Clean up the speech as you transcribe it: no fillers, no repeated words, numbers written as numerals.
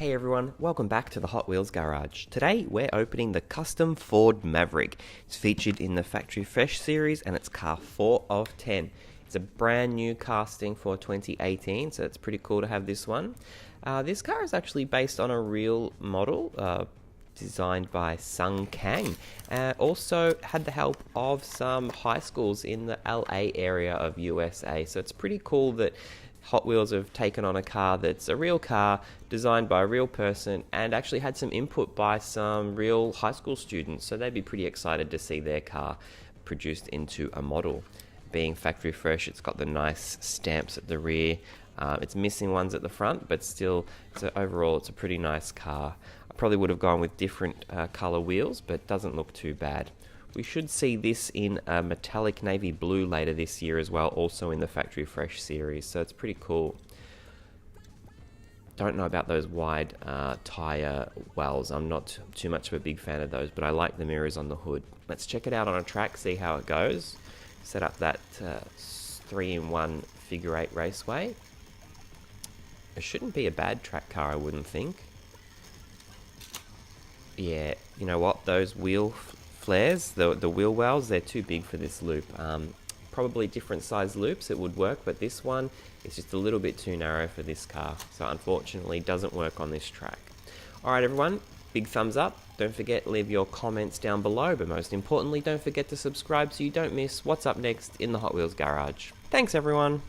Hey everyone, welcome back to the Hot Wheels Garage. Today we're opening the custom Ford Maverick. It's featured in the Factory Fresh series and it's car 4 of 10. It's a brand new casting for 2018, so it's pretty cool to have this one. This car is actually based on a real model designed by Sung Kang. Also had the help of some high schools in the LA area of USA, so it's pretty cool that Hot Wheels have taken on a car that's a real car, designed by a real person, and actually had some input by some real high school students, so they'd be pretty excited to see their car produced into a model. Being factory fresh, it's got the nice stamps at the rear. It's missing ones at the front, but still, overall, it's a pretty nice car. I probably would have gone with different colour wheels, but doesn't look too bad. We should see this in a metallic navy blue later this year as well, also in the Factory Fresh series, so it's pretty cool. Don't know about those wide tyre wells. I'm not too much of a big fan of those, but I like the mirrors on the hood. Let's check it out on a track, see how it goes. Set up that 3-in-1 figure 8 raceway. It shouldn't be a bad track car, I wouldn't think. Yeah, you know what, those wheel flares, the wheel wells, they're too big for this loop. Probably different size loops it would work, but this one is just a little bit too narrow for this car, so unfortunately doesn't work on this track. Alright everyone, big thumbs up. Don't forget, leave your comments down below, but most importantly, don't forget to subscribe so you don't miss what's up next in the Hot Wheels Garage. Thanks everyone!